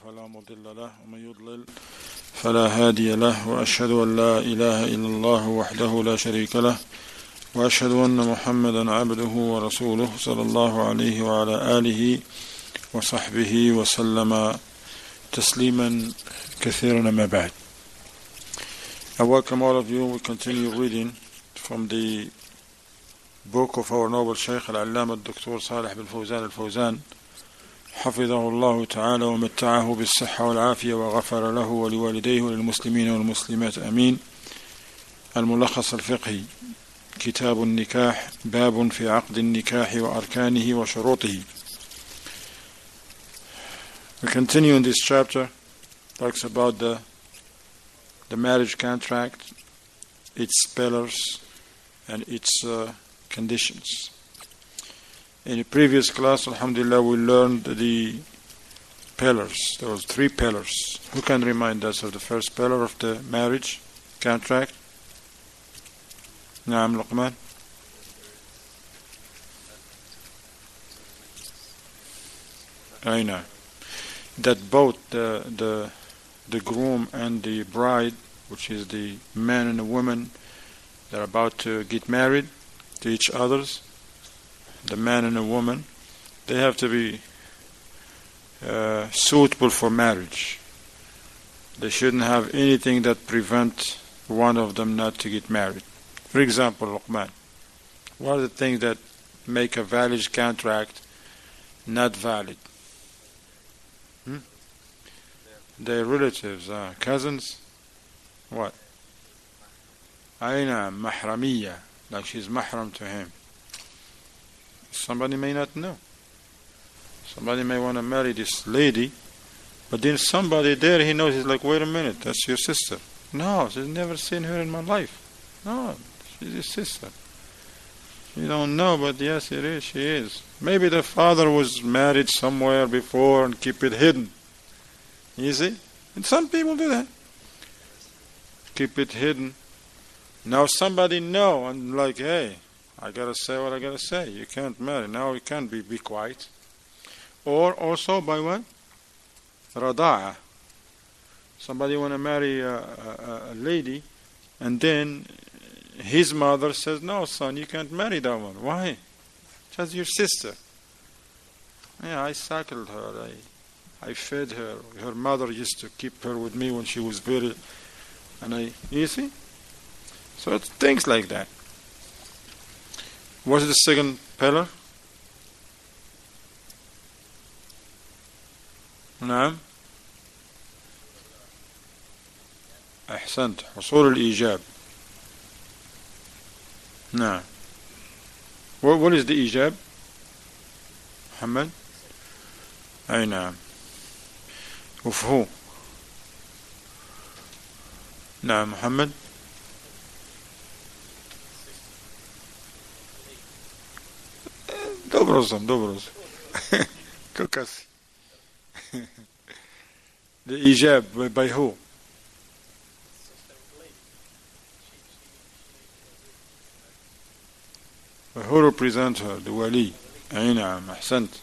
فلا مضل له ومن يضلل فلا هادي له وأشهد أن لا إله إلا الله وحده لا شريك له وأشهد أن محمدا عبده ورسوله صلى الله عليه وعلى آله وصحبه وسلم تسليما كثيرا ما بعد. I welcome all of you. We continue reading from the book of our noble Shaykh al-Allama al-Dr. Salih bin Fawzan al-Fawzan حفظه الله تعالى ومتعه بالصحة والعافية وغفر له ولوالديه وللمسلمين والمسلمات آمين. الملخص الفقهي كتاب النكاح باب في عقد النكاح وأركانه وشروطه. We continue in this chapter. Talks about the marriage contract, its pillars and its conditions. In the previous class, alhamdulillah, we learned the pillars. There was 3 pillars. Who can remind us of the first pillar of the marriage contract? Naam Luqman. Aina. That both the groom and the bride, which is the man and the woman, they're about to get married to each others. The man and the woman, they have to be suitable for marriage. They shouldn't have anything that prevent one of them not to get married. For example, Luqman, what are the things that make a valid contract not valid? Their relatives, cousins, what? Aina mahramiyya, like she's mahram to him. Somebody may not know. Somebody may want to marry this lady, but then somebody there, he knows, he's like, wait a minute, that's your sister. No, she's never seen her in my life. No, she's his sister. You don't know, but yes, it is, she is. Maybe the father was married somewhere before and keep it hidden. You see? And some people do that. Keep it hidden. Now somebody know and like, hey, I gotta say what I gotta say. You can't marry. Now you can't be quiet. Or also by what? Rada'a. Somebody wanna marry a lady, and then his mother says, no son, you can't marry that one. Why? Just your sister. Yeah, I suckled her. I fed her. Her mother used to keep her with me when she was very, you see? So it's things like that. What's the second pillar? نعم. أحسنت. حصول الإيجاب. نعم. What is the إيجاب? محمد؟ أي نعم. وفهو. نعم محمد. Dobroz. Kokasi. The ijab by who? Who represents her? The wali. Ainam, ahsant.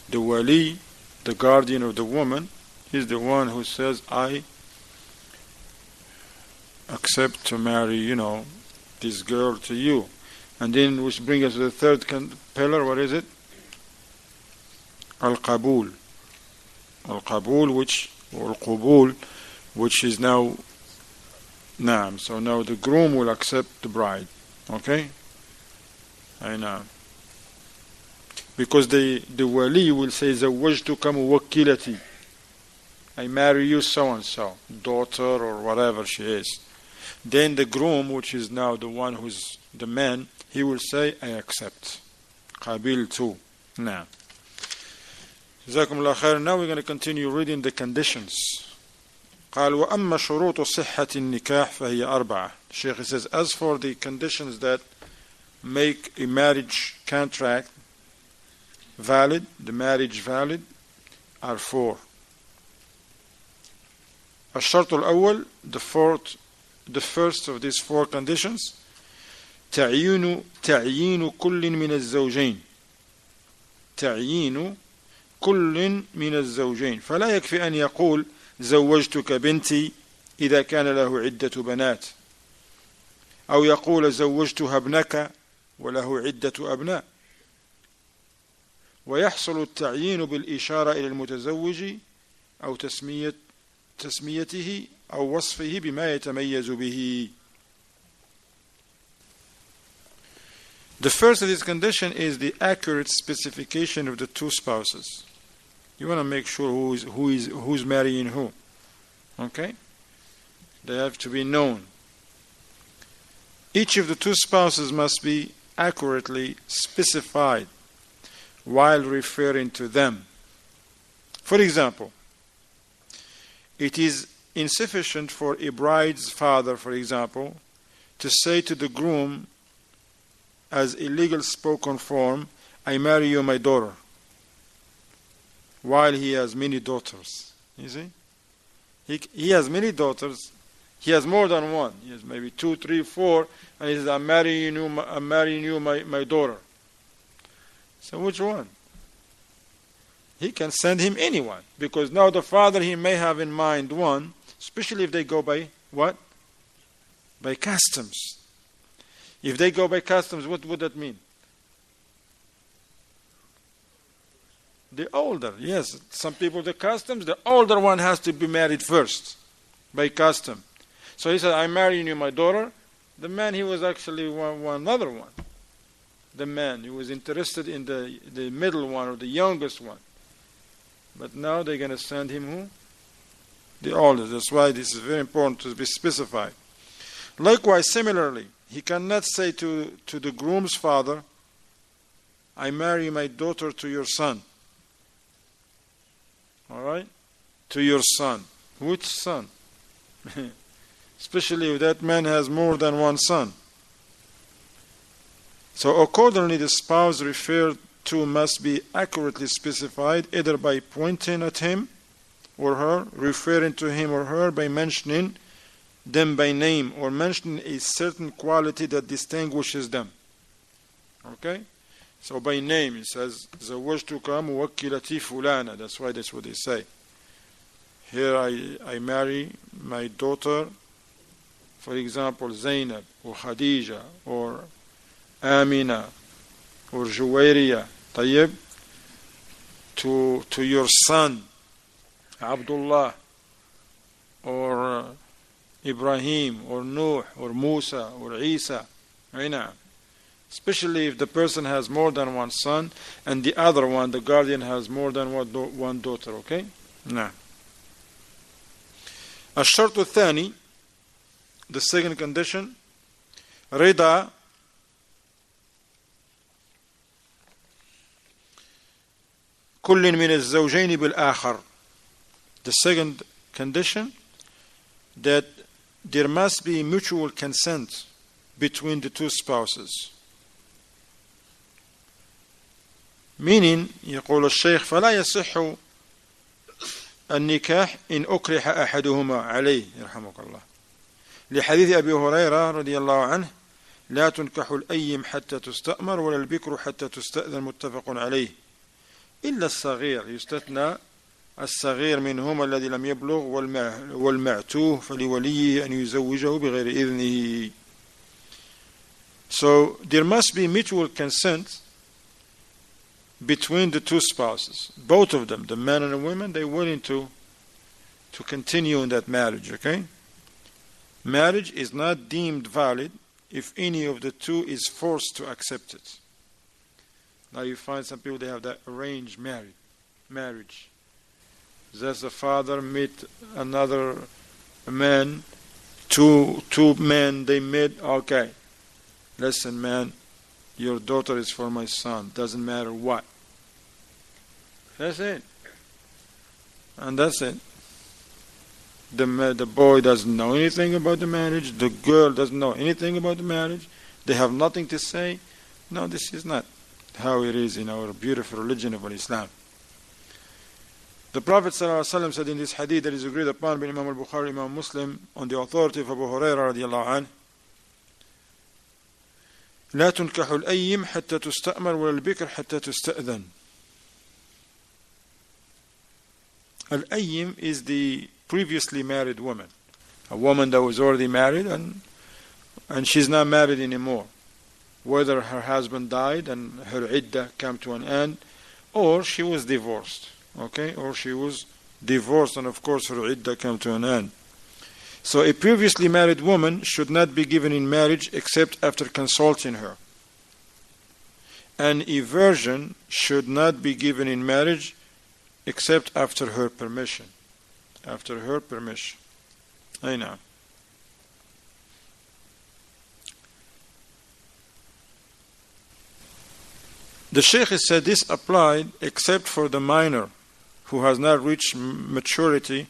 The wali, the guardian of the woman, is the one who says, I accept to marry, this girl to you. And then which brings us to the third pillar. What is it? Al-Qabul. Al-Qabul, or Qubul, which is now Naam. So now the groom will accept the bride. Okay? I know. Because the wali will say, Zawajtuka muwakkilati. I marry you so and so, daughter or whatever she is. Then the groom, which is now the one who's the man, he will say, I accept. Qabil too. Now. Jazakumullah khair. Now we're going to continue reading the conditions. قال وأما شروط صحة النكاح فهي أربعة. Shaykh says, as for the conditions that make a marriage contract valid, the marriage valid, are 4. الشرط الأول, the first of these 4 conditions, تعيين كل من الزوجين. تعيين كل من الزوجين فلا يكفي أن يقول زوجتك بنتي إذا كان له عدة بنات أو يقول زوجتها ابنك وله عدة أبناء. ويحصل التعيين بالإشارة إلى المتزوج أو تسميته أو وصفه بما يتميز به. The first of this condition is the accurate specification of the two spouses. You want to make sure who's marrying who. Okay? They have to be known. Each of the two spouses must be accurately specified while referring to them. For example, it is insufficient for a bride's father, for example, to say to the groom as a legal spoken form, I marry you, my daughter, while he has many daughters. You see? He has many daughters. He has more than one. He has maybe 2, 3, 4, and he says, I'm marrying you, my daughter. So which one? He can send him anyone, because now the father, he may have in mind one, especially if they go by what? By customs. If they go by customs, what would that mean? The older, yes. Some people, the customs, the older one has to be married first, by custom. So he said, I'm marrying you, my daughter. The man, he was actually one other one. The man, he was interested in the middle one or the youngest one. But now they're going to send him who? The oldest. That's why this is very important to be specified. Likewise, similarly, he cannot say to the groom's father, I marry my daughter to your son. All right? To your son. Which son? Especially if that man has more than one son. So accordingly, the spouse referred to must be accurately specified, either by pointing at him or her, referring to him or her by mentioning them by name, or mentioning a certain quality that distinguishes them. Okay? So by name, it says, زوجتك موكلتي فلانة. That's why that's what they say. Here I marry my daughter, for example, Zainab, or Khadija, or Amina, or Juwairiya, طيب, to your son, Abdullah, or Ibrahim, or Nuh, or Musa, or Isa. Especially if the person has more than one son, and the other one, the guardian, has more than one daughter. Okay? No. الشرط الثاني, the second condition, رضا كل من الزوجين بالآخر. The second condition, that there must be mutual consent between the two spouses. Meaning, يقول الشيخ فلا يصح النكاح إن أكره أحدهما عليه يرحمك الله لحديث أبي هريرة رضي الله عنه لا تنكح الأيم حتى تستأمر ولا البكر حتى تستأذن متفق عليه إلا الصغير يستثنى الصغير منهما الذي لم يبلغ والمعتوه فلوليه أن يزوجه بغير إذنه. So there must be mutual consent between the two spouses, both of them, the man and the woman. They're willing to continue in that marriage. Okay? Marriage is not deemed valid if any of the two is forced to accept it. Now you find some people, they have that arranged marriage. That's the father meet another man, two men, they met, okay, listen man, your daughter is for my son, doesn't matter what. That's it. And that's it. The boy doesn't know anything about the marriage, the girl doesn't know anything about the marriage, they have nothing to say. No, this is not how it is in our beautiful religion of Islam. The Prophet ﷺ said in this hadith that is agreed upon by Imam al-Bukhari, Imam Muslim, on the authority of Abu Hurairah radiallahu anhu, لا تنكح الأيم حتى تستأمر ولا البكر حتى تستأذن. Al-Ayyim is the previously married woman. A woman that was already married and she's not married anymore. Whether her husband died and her iddah came to an end, or she was divorced. Okay? Or she was divorced and of course her iddah came to an end. So a previously married woman should not be given in marriage except after consulting her. And a virgin should not be given in marriage except after her permission. After her permission. I know. The Shaykh said this applied except for the minor who has not reached maturity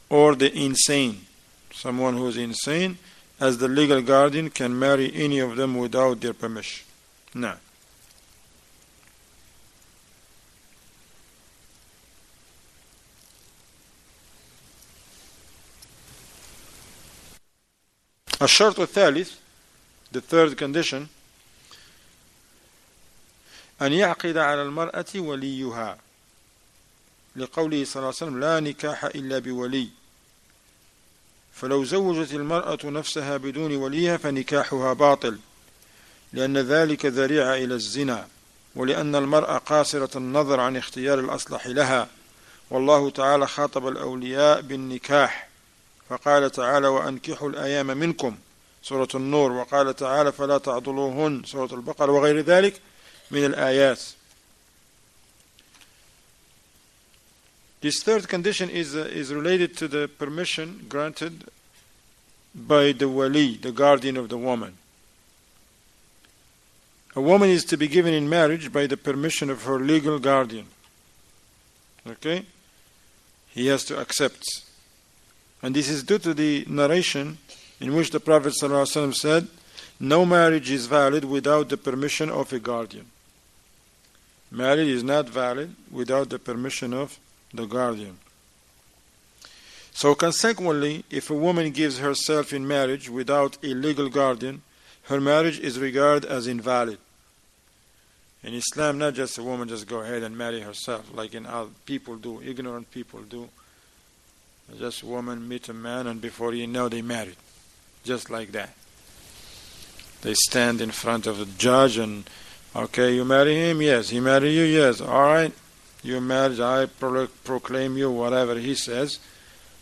or the insane. Someone who is insane, as the legal guardian can marry any of them without their permission. No. الشرط الثالث, the third condition, أن يعقد على المرأة وليها لقوله صلى الله عليه وسلم لا نكاح إلا بولي فلو زوجت المرأة نفسها بدون وليها فنكاحها باطل لأن ذلك ذريعة إلى الزنا ولأن المرأة قاصرة النظر عن اختيار الأصلح لها والله تعالى خاطب الأولياء بالنكاح فقال تعالى وأنكحوا الأيام منكم سورة النور وقال تعالى فلا تعضلوهن سورة البقرة وغير ذلك من الآيات. This third condition is related to the permission granted by the wali, the guardian of the woman. A woman is to be given in marriage by the permission of her legal guardian. Okay? He has to accept. And this is due to the narration in which the Prophet ﷺ said, no marriage is valid without the permission of a guardian. Marriage is not valid without the permission of the guardian. So consequently, if a woman gives herself in marriage without a legal guardian, her marriage is regarded as invalid. In Islam, not just a woman just go ahead and marry herself like in other people do, ignorant people do. Just a woman meet a man and before you know they married. Just like that. They stand in front of the judge and, okay, you marry him? Yes. He marry you? Yes. All right. You married, I proclaim you, whatever he says.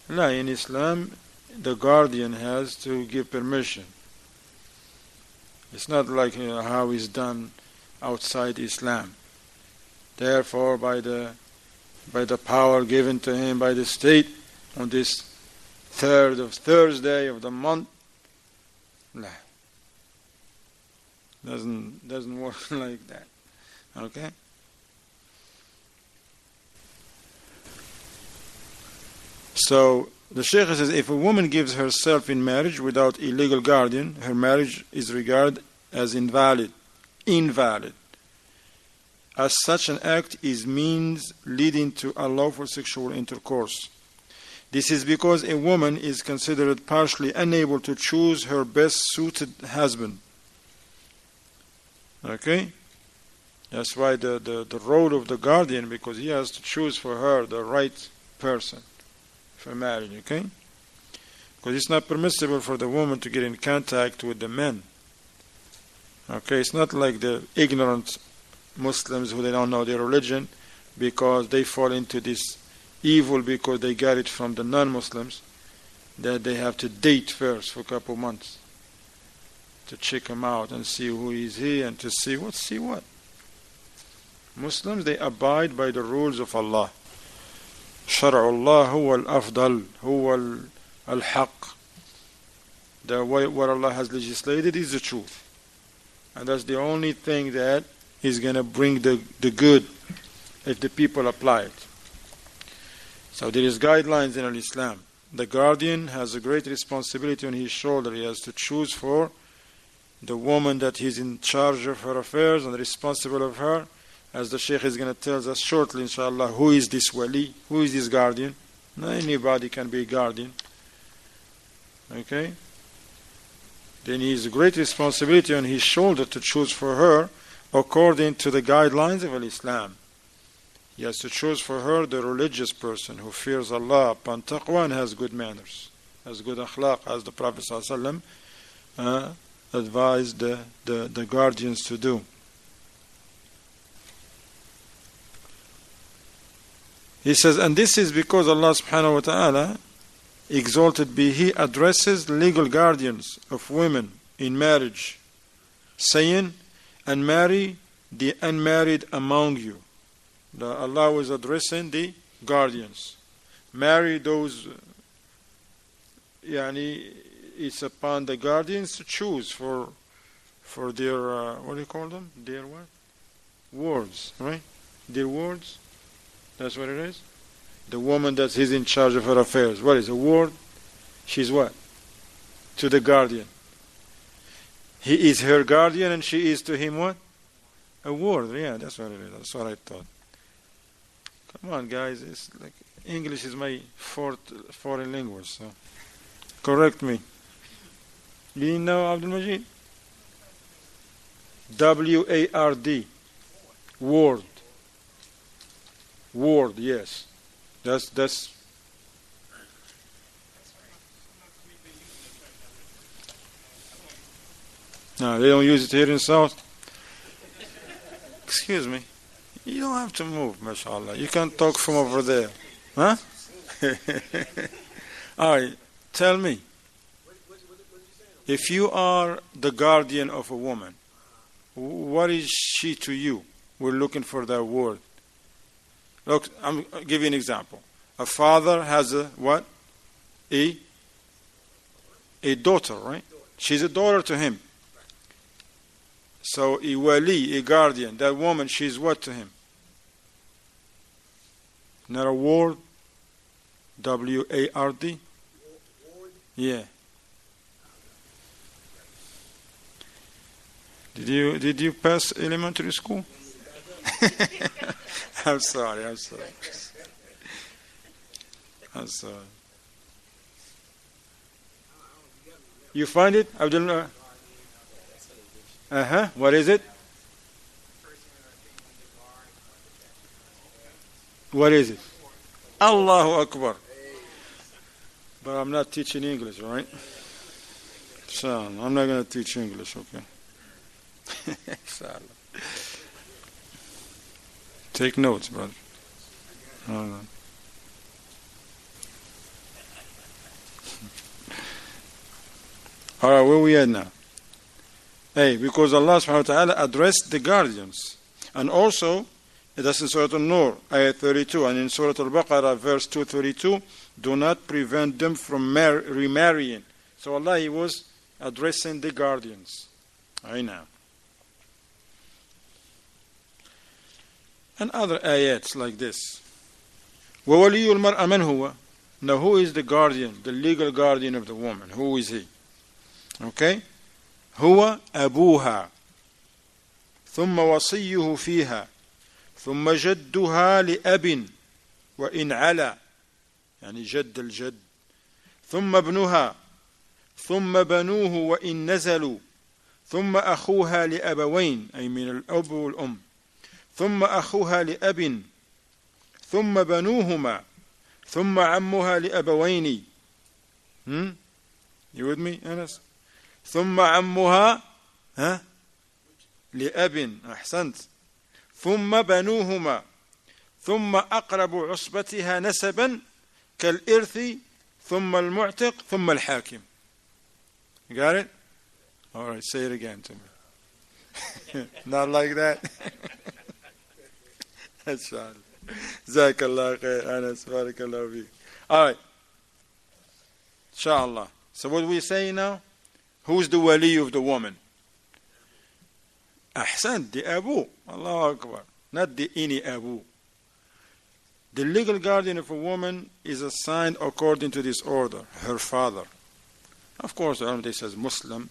No, in Islam, the guardian has to give permission. It's not like how it's done outside Islam. Therefore, by the power given to him by the state on this third of Thursday of the month, no. Doesn't work like that. Okay? So the Shaykh says if a woman gives herself in marriage without a legal guardian, her marriage is regarded as invalid. As such an act is means leading to unlawful sexual intercourse. This is because a woman is considered partially unable to choose her best suited husband. Okay? That's why the role of the guardian, because he has to choose for her the right person for marriage, okay? Because it's not permissible for the woman to get in contact with the men. Okay, it's not like the ignorant Muslims who they don't know their religion because they fall into this evil because they got it from the non-Muslims that they have to date first for a couple months to check him out and see who is he and to see what. Muslims, they abide by the rules of Allah. شرع الله هو الأفضل هو الحق. What Allah has legislated is the truth. And that's the only thing that is going to bring the good if the people apply it. So there is guidelines in Islam. The guardian has a great responsibility on his shoulder. He has to choose for the woman that he's in charge of her affairs and responsible of her. As the Shaykh is going to tell us shortly, inshallah, who is this wali? Who is this guardian? Not anybody can be a guardian. Okay? Then he has a great responsibility on his shoulder to choose for her according to the guidelines of Islam. He has to choose for her the religious person who fears Allah upon taqwa and has good manners, has good akhlaq, as the Prophet ﷺ advised the guardians to do. He says, and this is because Allah subhanahu wa ta'ala, exalted be He, addresses legal guardians of women in marriage, saying, and marry the unmarried among you. Allah was addressing the guardians. Marry those, it's upon the guardians to choose for their, what do you call them? Their what? Wards, right? Their wards? That's what it is? The woman that is in charge of her affairs. What is a ward? She's what? To the guardian. He is her guardian and she is to him what? A ward. Yeah, that's what it is. That's what I thought. Come on, guys. It's like English is my foreign language. So correct me. You didn't know Abdul Majid? W-A-R-D. Ward. Ward, yes. That's no, they don't use it here in South. Excuse me. You don't have to move, mashallah. You can talk from over there. Huh? Alright, tell me. If you are the guardian of a woman, what is she to you? We're looking for that word. Look, I'll give you an example. A father has a what? A daughter, right? She's a daughter to him. So a wali, a guardian, that woman, she's what to him? Not a ward? W-A-R-D? Yeah. Did you pass elementary school? I'm sorry. I'm sorry. You find it, Abdullah? What is it? What is it? Allahu Akbar. But I'm not teaching English, right? So I'm not going to teach English, okay? Take notes, brother. Alright, where we at now? Hey, because Allah subhanahu wa ta'ala addressed the guardians. And also, that's in Surah An-Nur, ayat 32, and in Surah Al-Baqarah, verse 232, do not prevent them from remarrying. So Allah, He was addressing the guardians. I know. And other ayats like this. وَوَلِيُّ الْمَرْأَ مَنْ هُوَ? Now who is the guardian, the legal guardian of the woman? Who is he? Okay? هو أبوها ثم وصيه فيها ثم جدها لأب وإن علا يعني جد الجد ثم ابنها ثم بنوه وإن نزلوا ثم أخوها لأبوين أي من الأب والأم ثم أخوها لأب ثم بنوهما ثم عمها لأبوين. You with me, Anas? ثم عمها لأب. أحسنت. ثم بنوهما ثم أقرب عصبتها نسبا كالإرث ثم المعتق ثم الحاكم. You got it? All right, say it again to me. Not like that. That's right. Jazakallah khair, Anas. Barakallahu feek. All right. Inshallah. So what we say now? Who's the wali of the woman? Ahsan, the Abu. Allahu Akbar. Not the any Abu. The legal guardian of a woman is assigned according to this order, her father. Of course, they says Muslim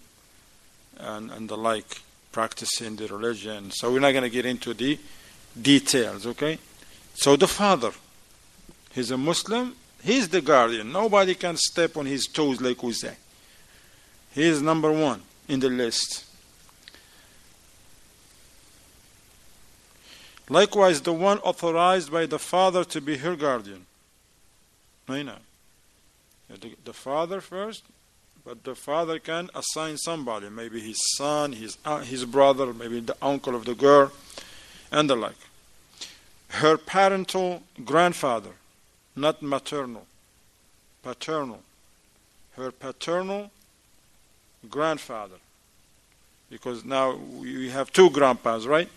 and the like, practicing the religion. So we're not going to get into the details, okay? So the father, he's a Muslim, he's the guardian. Nobody can step on his toes like we say. He is number one in the list. Likewise, the one authorized by the father to be her guardian. The father first, but the father can assign somebody, maybe his son, his brother, maybe the uncle of the girl, and the like. Her parental grandfather, not maternal, paternal. Her paternal grandfather, because now we have two grandpas, right?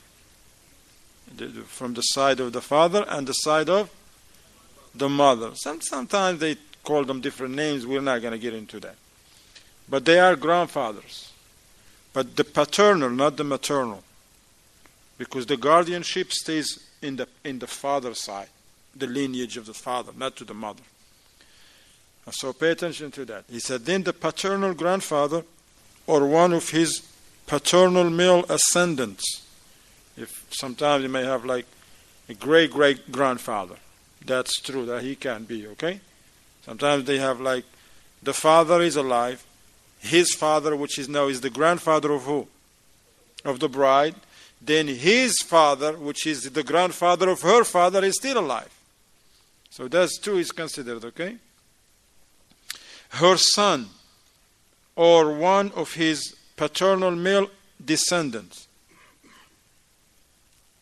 From the side of the father and the side of the mother. Sometimes they call them different names. We're not going to get into that. But they are grandfathers. But the paternal, not the maternal. Because the guardianship stays in the father's side, the lineage of the father, not to the mother. So pay attention to that. He said, then the paternal grandfather or one of his paternal male ascendants. If sometimes you may have like a great-great-grandfather. That's true, that he can be, okay? Sometimes they have like the father is alive, his father, which is now is the grandfather of who? Of the bride. Then his father, which is the grandfather of her father, is still alive. So that's two is considered, okay? Her son or one of his paternal male descendants.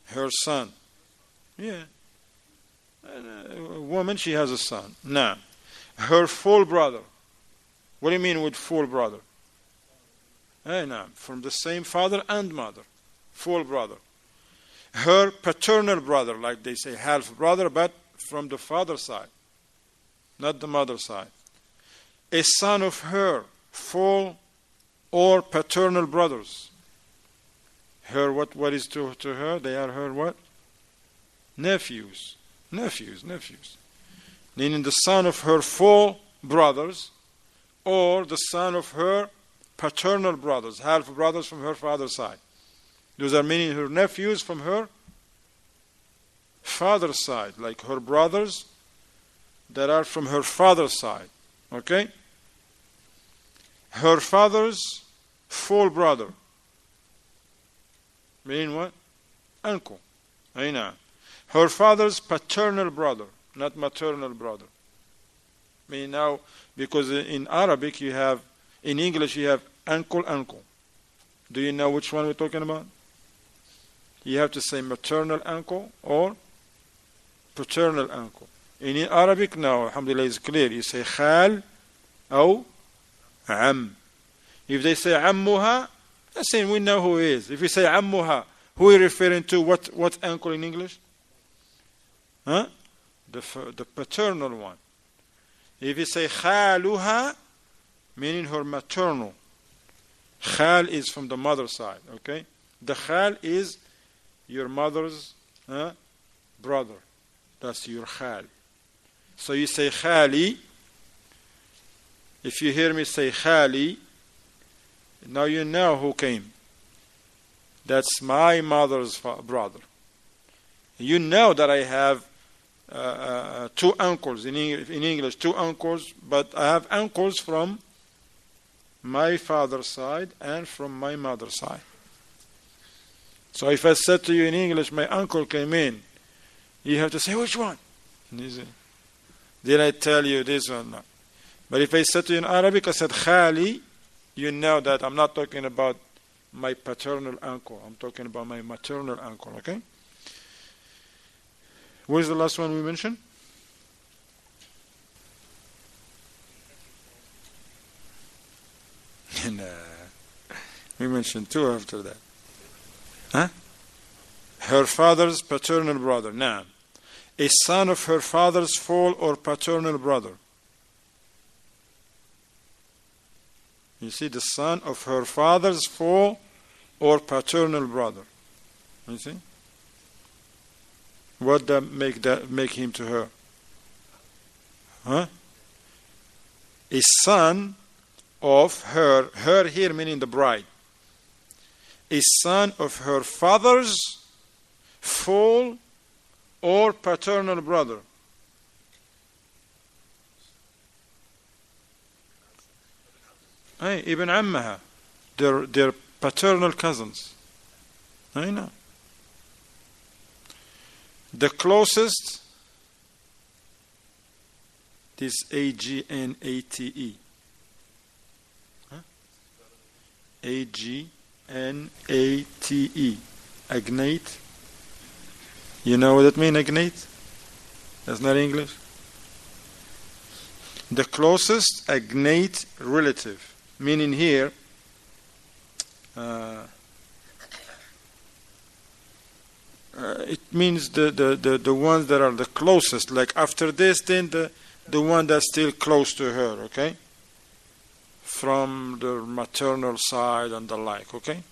Her son. Yeah. A woman, she has a son. Now, her full brother. What do you mean with full brother? No, from the same father and mother. Full brother. Her paternal brother, like they say, half brother, but from the father's side, not the mother's side. A son of her, full or paternal brothers. Her, what is to her? They are her what? Nephews. Meaning the son of her full brothers or the son of her paternal brothers, half brothers from her father's side. Those are meaning her nephews from her father's side, like her brothers that are from her father's side. Okay? Her father's full brother. Meaning what? Uncle. Her father's paternal brother, not maternal brother. Meaning now, because in Arabic you have, in English you have uncle. Do you know which one we're talking about? You have to say maternal uncle or paternal uncle. In Arabic now, alhamdulillah, it's clear. You say khal or am. If they say ammuha, that's saying we know who he is. If you say ammuha, who are you referring to? What uncle in English? Huh? The paternal one. If you say khaluha, meaning her maternal. Khal is from the mother's side, okay? The khal is your mother's brother. That's your khal. So you say khali. If you hear me say khali, now you know who came. That's my mother's brother. You know that I have two uncles in English, two uncles, but I have uncles from my father's side and from my mother's side. So if I said to you in English, my uncle came in, you have to say, which one? Did I tell you this one? No. But if I said to you in Arabic, I said, khali, you know that I'm not talking about my paternal uncle. I'm talking about my maternal uncle, okay? Where's the last one we mentioned? We mentioned two after that. Huh? Her father's paternal brother. Now, a son of her father's full or paternal brother. You see, the son of her father's full or paternal brother. You see? What that make him to her? Huh? A son of her here meaning the bride. A son of her father's full or paternal brother. Hey, Ibn Ammaha, their paternal cousins. I know. The closest is Agnate. Huh? Agnate. Agnate. You know what that means, agnate? That's not English. The closest agnate relative, meaning here, it means the ones that are the closest. Like after this, then the one that's still close to her, okay? From the maternal side and the like, okay?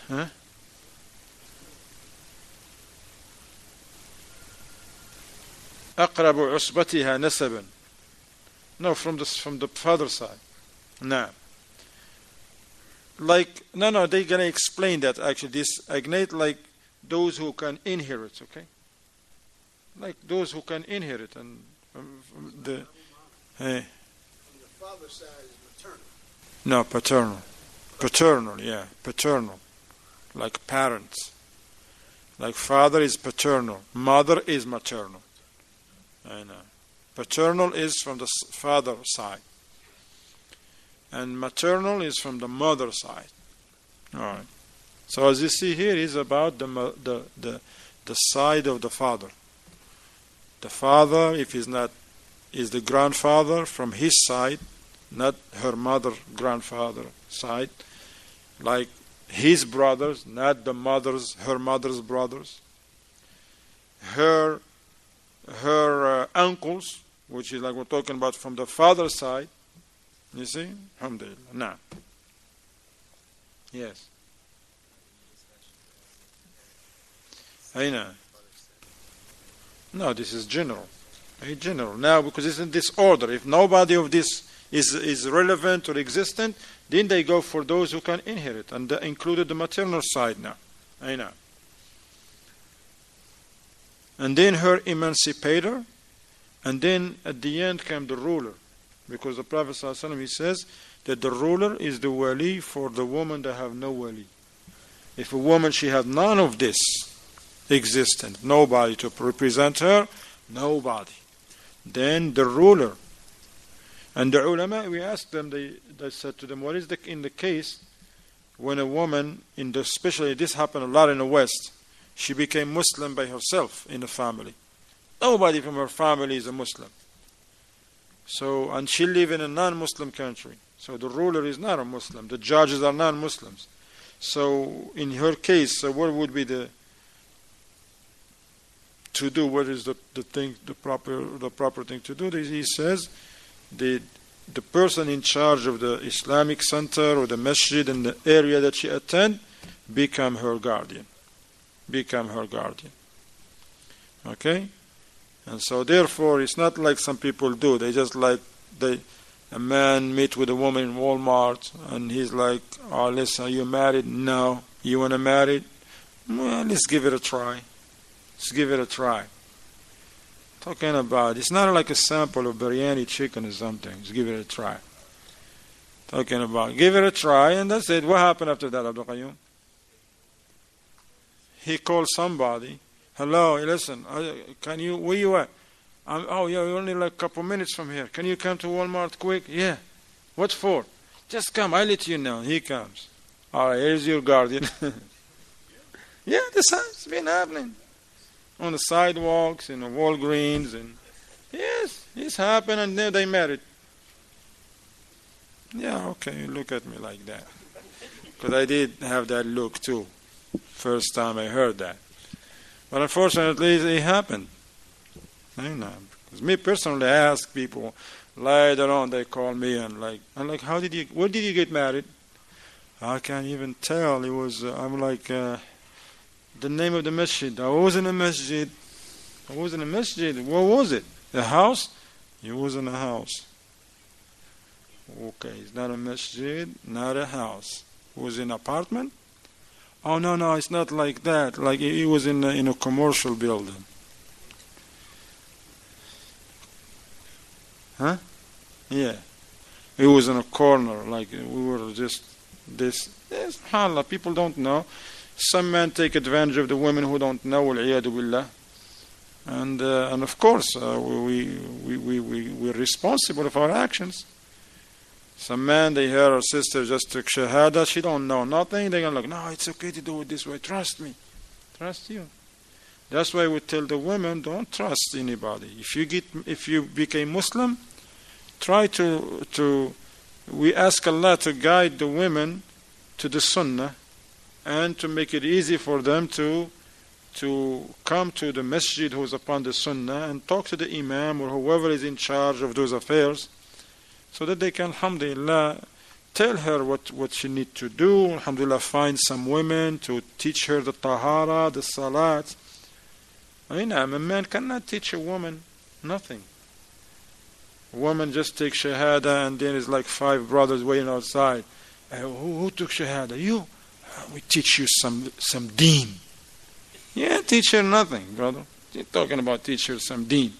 Huh? أقرب عصبتها نسبا. No, from the father side. No. Like, no, they're going to explain that actually. This agnate, like those who can inherit, okay? Like those who can inherit. And the father side is maternal. No, paternal. Paternal, yeah, paternal. Like parents. Like father is paternal, mother is maternal. I know. Paternal is from the father side, and maternal is from the mother side. All right. So as you see here, is about the side of the father. The father, if he's not, is the grandfather from his side, not her mother grandfather side. Like his brothers, not her mother's brothers. Her uncles, which is like we're talking about from the father's side. You see? Alhamdulillah. Now. Yes. I know. No, this is general. General. Now, because it's in this order. If nobody of this is relevant or existent, then they go for those who can inherit. And that included the maternal side now. I know. And then her emancipator, and then at the end came the ruler. Because the Prophet ﷺ, he says that the ruler is the wali for the woman that have no wali. If a woman, she had none of this existent, nobody to represent her, nobody, then the ruler. And the ulama, we asked them, they said to them, what is in the case when a woman, especially this happened a lot in the West, she became Muslim by herself in the family. Nobody from her family is a Muslim. So, and she lives in a non-Muslim country. So the ruler is not a Muslim. The judges are non-Muslims. So in her case, what would be to do? What is the proper thing to do? He says the person in charge of the Islamic center or the masjid in the area that she attend become her guardian. Okay? And so therefore it's not like some people do. They just like a man meet with a woman in Walmart and he's like, oh listen, are you married? No. You want to marry? Well, let's give it a try. Talking about, it's not like a sample of biryani chicken or something. Just give it a try. Talking about, give it a try, and that's it. What happened after that, Abdul Qayyum? He called somebody. Hello, listen, where you at? Oh, yeah, we're only like a couple minutes from here. Can you come to Walmart quick? Yeah. What for? Just come, I'll let you know. He comes. All right, here's your guardian. Yeah, this has been happening. On the sidewalks, in the Walgreens, and yes, it's happened, and then they married. Yeah, okay, look at me like that. Because I did have that look too, first time I heard that. But unfortunately, it happened. I know. Because me personally, I ask people, later on they call me and like, I'm like, where did you get married? I can't even tell. It was, I'm like, the name of the masjid. I was in a masjid. What was it? A house? It was in a house. Okay, it's not a masjid, not a house. It was in an apartment? Oh, no, it's not like that. Like it was in a commercial building. Huh? Yeah. It was in a corner. Like we were just this. SubhanAllah, people don't know. Some men take advantage of the women who don't know, wal-'iyadu billah. And of course, we're responsible for our actions. Some men, they hear our sister just took shahada, she don't know nothing, they're going to look, no, it's okay to do it this way, trust me. Trust you. That's why we tell the women, don't trust anybody. If you became Muslim, try we ask Allah to guide the women to the sunnah and to make it easy for them to come to the masjid who's upon the sunnah and talk to the imam or whoever is in charge of those affairs, so that they can, alhamdulillah, tell her what she needs to do. Alhamdulillah, find some women to teach her the tahara, the salat. A man cannot teach a woman nothing. A woman just takes shahada and then is like 5 brothers waiting outside. Who took shahada? You? We teach you some deen. Yeah, teach her nothing, brother. You're talking about teach her some deen.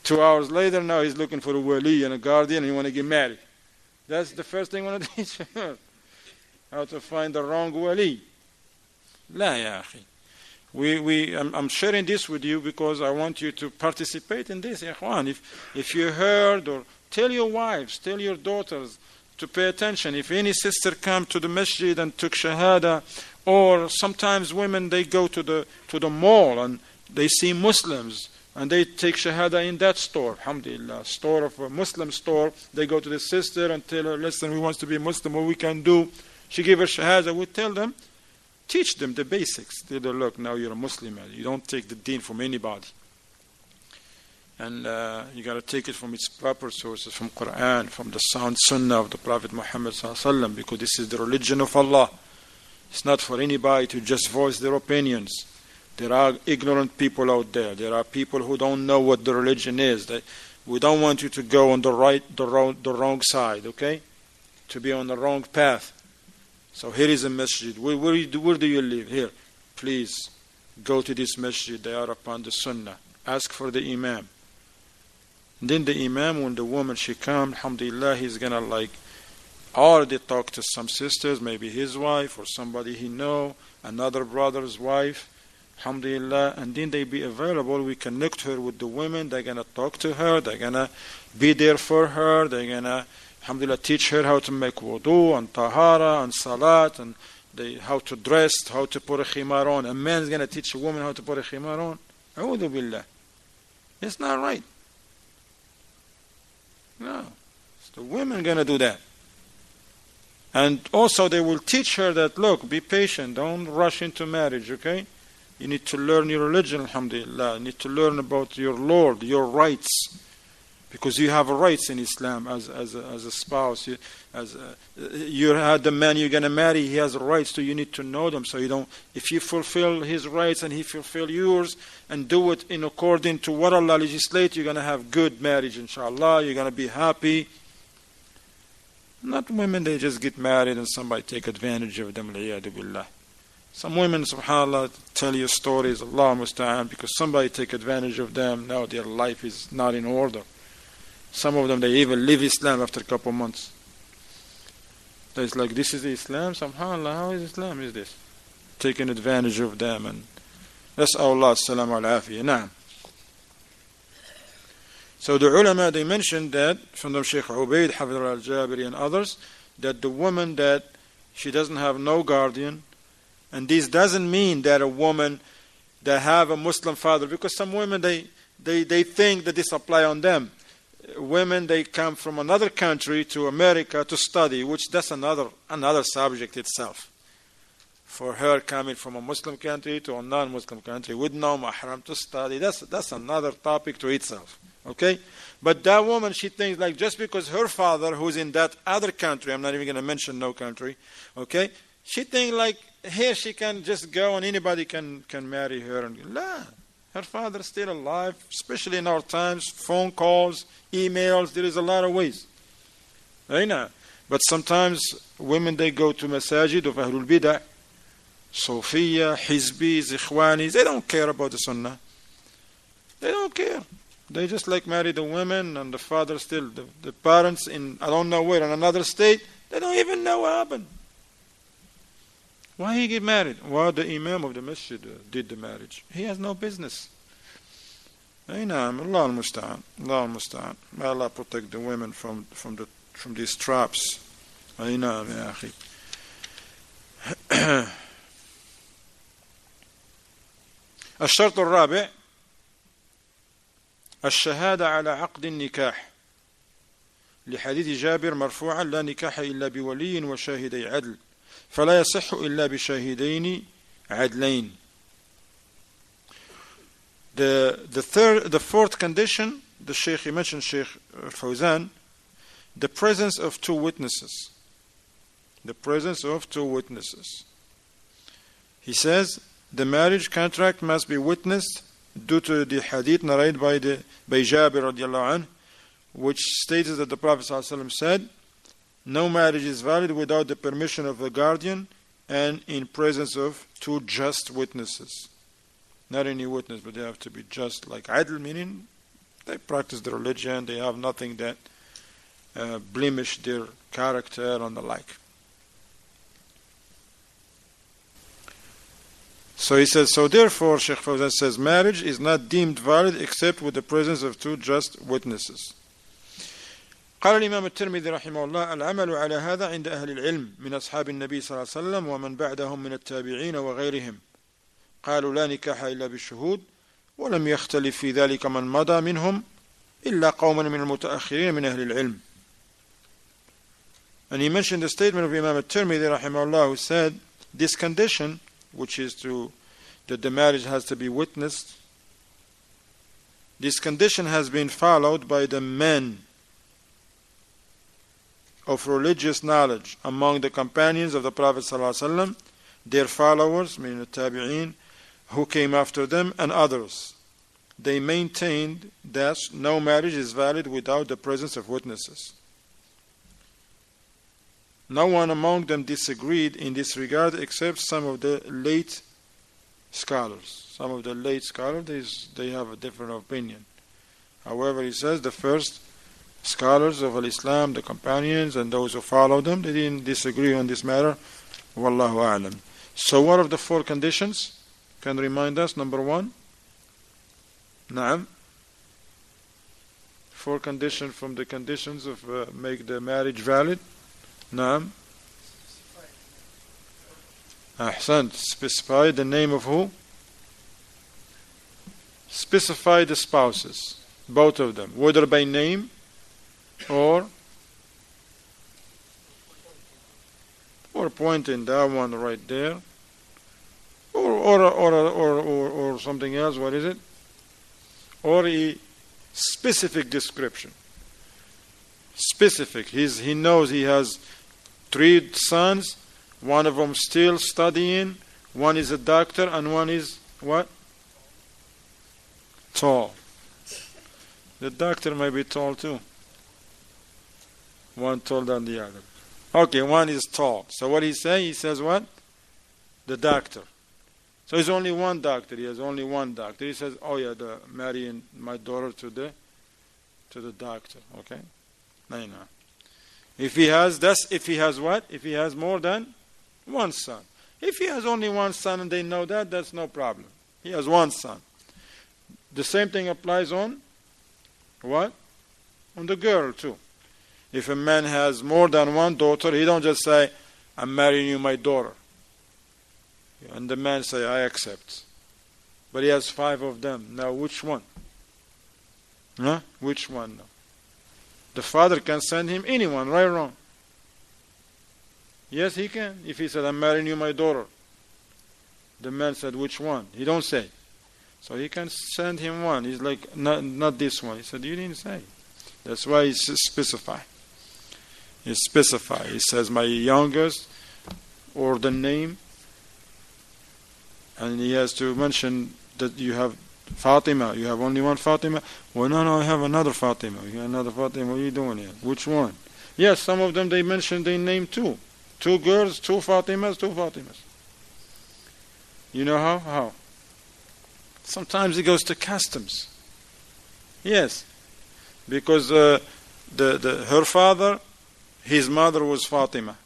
2 hours later, now he's looking for a wali and a guardian and he want to get married. That's the first thing I want to teach her. How to find the wrong wali. La ya akhi. I'm sharing this with you because I want you to participate in this, ikhwan. If you heard, or tell your wives, tell your daughters to pay attention. If any sister come to the masjid and took shahada, or sometimes women, they go to the mall and they see Muslims and they take shahada in that store, alhamdulillah, store of a Muslim store. They go to the sister and tell her, listen, we want to be Muslim, what we can do. She give her shahada. We tell them, teach them the basics. Tell them, look, now you're a Muslim. You don't take the deen from anybody. And you got to take it from its proper sources, from Quran, from the sound sunnah of the Prophet Muhammad ﷺ, because this is the religion of Allah. It's not for anybody to just voice their opinions. There are ignorant people out there. There are people who don't know what the religion is. We don't want you to go on the wrong side, okay? To be on the wrong path. So here is a masjid. Where do you live? Here. Please go to this masjid. They are upon the sunnah. Ask for the imam. And then the imam, when the woman, she comes, alhamdulillah, he's going to already talk to some sisters, maybe his wife or somebody he know, another brother's wife, alhamdulillah, and then they be available. We connect her with the women. They're going to talk to her. They're going to be there for her. They're going to, alhamdulillah, teach her how to make wudu and tahara and salat and how to dress, how to put a khimar on. A man's going to teach a woman how to put a khimar on. A'udhu billah. It's not right. No. It's the women going to do that. And also they will teach her that, look, be patient. Don't rush into marriage, okay? You need to learn your religion, alhamdulillah. You need to learn about your Lord, your rights. Because you have rights in Islam as a spouse. The man you're going to marry, he has rights, so you need to know them. So you don't, if you fulfill his rights and he fulfill yours and do it in according to what Allah legislates, you're going to have good marriage, inshallah. You're going to be happy. Not women, they just get married and somebody take advantage of them. Billah. Some women, subhanAllah, tell you stories, Allah musta'an, because somebody take advantage of them. Now their life is not in order. Some of them, they even leave Islam after a couple months. It's like, this is Islam? SubhanAllah, how is Islam? Is this? Taking advantage of them. And that's Allah, salam al-afiyah. Naam. So the ulama, they mentioned that, from the Shaykh Ubaid, Hafidh al-Jabiri and others, that the woman that she doesn't have no guardian, and this doesn't mean that a woman that have a Muslim father, because some women, they think that this apply on them. Women, they come from another country to America to study, which that's another subject itself. For her coming from a Muslim country to a non-Muslim country with no mahram to study, that's another topic to itself. Okay? But that woman, she thinks like just because her father, who's in that other country, I'm not even going to mention no country, okay? She thinks like here she can just go and anybody can marry her. And la, her father's still alive, especially in our times, phone calls, emails, there is a lot of ways. Right now. But sometimes women, they go to masajid of Ahlul Bidah, Sofiya, Hizbis, Ikhwanis, they don't care about the Sunnah. They don't care. They just like marry the women and the father still, the parents in, I don't know where, in another state, they don't even know what happened. Why he get married? Well, the Imam of the masjid did the marriage. He has no business. أي نعم الله المستعان الله المستعان. May Allah protect the women from these traps. أي نعم يا أخي. الشرط الرابع الشهادة على عقد النكاح لحديث جابر مرفوعا لا نكاح إلا بولي وشاهدي عدل فلا يصح إلا بشاهدين عدلين. The fourth condition, the Shaykh, he mentioned Shaykh Fawzan, the presence of two witnesses. The presence of two witnesses. He says the marriage contract must be witnessed due to the hadith narrated by Jabir radiallahu anh, which states that the Prophet ﷺ said, no marriage is valid without the permission of the guardian and in presence of two just witnesses. Not any witness, but they have to be just, like adl, meaning they practice the religion, they have nothing that blemish their character and the like. So he says, so therefore, Shaykh Fawzan says, marriage is not deemed valid except with the presence of two just witnesses. قال الإمام الترمذي رحمه الله العمل على هذا عند أهل العلم من أصحاب النبي صلى الله عليه وسلم ومن بعدهم من التابعين وغيرهم قالوا لا نكاح إلا بالشهود ولم يختلف في ذلك من مضى منهم إلا قوما من المتأخرين من أهل العلم. And he mentioned the statement of Imam al-Tirmidhi rahimahullah, who said this condition, which is that the marriage has to be witnessed, this condition has been followed by the men of religious knowledge among the companions of the Prophet ﷺ, their followers, meaning the tabi'een, who came after them, and others. They maintained that no marriage is valid without the presence of witnesses. No one among them disagreed in this regard except some of the late scholars. Some of the late scholars, they have a different opinion. However, he says the first scholars of Islam, the companions and those who followed them, they didn't disagree on this matter. Wallahu a'lam. So what are the four conditions? Can remind us. Number one, Naam. Four conditions from the conditions of make the marriage valid. Naam. Ahsan. Specify the name of who? Specify the spouses, both of them, whether by name or pointing that one right there, or something else. What is it? Or a specific description. Specific. He knows he has 3 sons. One of them still studying. One is a doctor, and one is what? Tall. The doctor may be tall too. One taller than the other. Okay, one is tall. So what he says what? The doctor. So he's only one doctor. He has only one doctor. He says, oh yeah, marrying my daughter to the doctor. Okay? No. If he has what? If he has more than one son. If he has only one son and they know that, that's no problem. He has one son. The same thing applies on what? On the girl too. If a man has more than one daughter, he don't just say, I'm marrying you my daughter. And the man say, I accept. But he has 5 of them. Now which one? Huh? Which one? The father can send him anyone, right or wrong? Yes, he can. If he said, I'm marrying you my daughter. The man said, which one? He don't say. So he can send him one. He's like, not this one. He said, you didn't say. That's why he specify. He specify. He says, my youngest, or the name. And he has to mention that you have Fatima. You have only one Fatima? Well, no, I have another Fatima. You have another Fatima. What are you doing here? Which one? Yes, some of them, they name 2. 2 girls, 2 Fatimas, 2 Fatimas. You know how? How? Sometimes it goes to customs. Yes. Because her father, his mother was Fatima.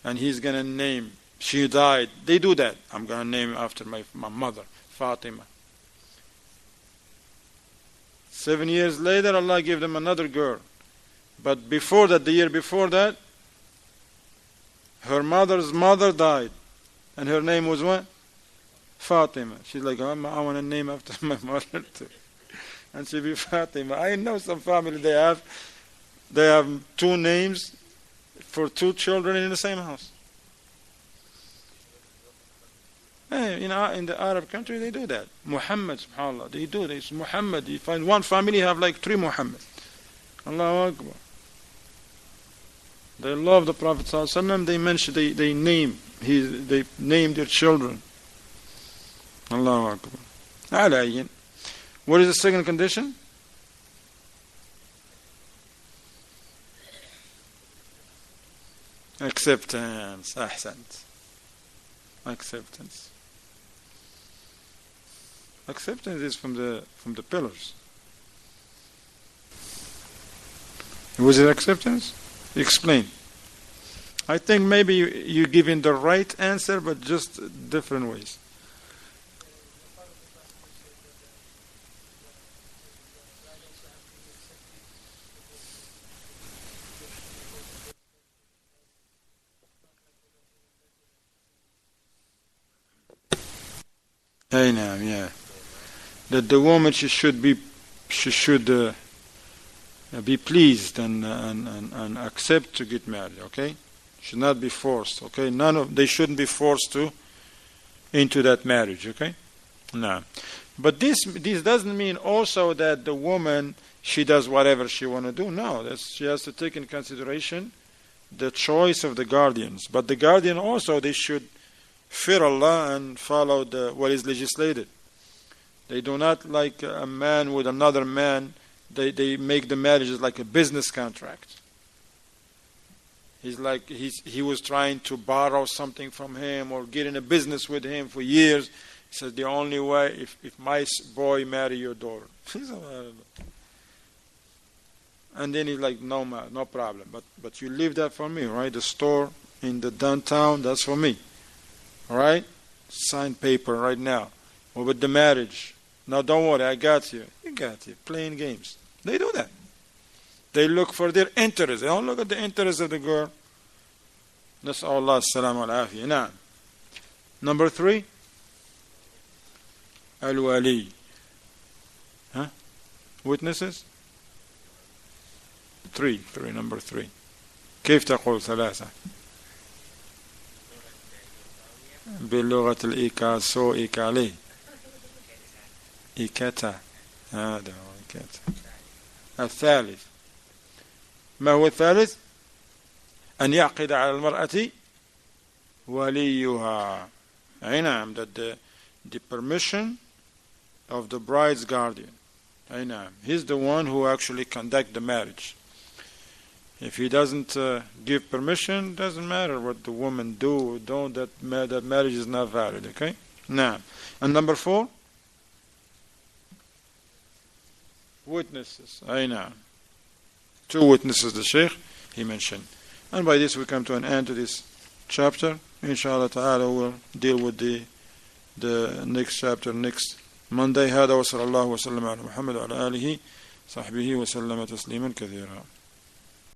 and he's going to name, she died. They do that. I'm going to name after my mother, Fatima. 7 years later, Allah gave them another girl. But before that, the year before that, her mother's mother died. And her name was what? Fatima. She's like, I want to name after my mother too. And she'll be Fatima. I know some family, they have 2 names for 2 children in the same house. Hey, in the Arab country, they do that. Muhammad, subhanAllah, they do this. Muhammad, you find one family have like 3 Muhammad. Allahu Akbar. They love the Prophet ﷺ. They mention, they name their children. Allahu Akbar. Alayyin. What is the second condition? Acceptance. Ahsant. Acceptance. Acceptance is from the pillars. Was it acceptance? Explain. I think maybe you're giving the right answer, but just different ways. Hey, now, yeah. That the woman she should be pleased and accept to get married. Okay, should not be forced. Okay, they shouldn't be forced into that marriage. Okay, no. But this doesn't mean also that the woman she does whatever she want to do. No, she has to take in consideration the choice of the guardians. But the guardian also they should fear Allah and follow what is legislated. They do not like a man with another man. They make the marriages like a business contract. He's like he was trying to borrow something from him or get in a business with him for years. He says the only way if my boy marry your daughter. And then he's like, no problem. But you leave that for me, right? The store in the downtown, that's for me. All right? Sign paper right now. What about the marriage? No, don't worry, I got you. You got you. Playing games. They do that. They look for their interest. They don't look at the interest of the girl. Nas'al Allah as-salam al-afiyah. Now, number 3. Al-wali. Huh? Witnesses? 3. Number 3. كيف تقول 3 بلغة الإيكاسو إيكالي إيكاتا هذا هو إيكاتا. الثالث ما هو الثالث؟ أن يعقد على المرأة وليها. أي نعم, that the permission of the bride's guardian. أي نعم, he's the one who actually conduct the marriage. If he doesn't give permission, doesn't matter what the woman do or don't, that marriage is not valid. Okay? Now, and number 4, witnesses. I know. 2 witnesses the Shaykh he mentioned. And by this we come to an end to this chapter. Inshallah ta'ala we'll deal with the next chapter next Monday. هذا وصلى الله وسلم على محمد وعلى آله صحبه وسلم تسليما كثيرا.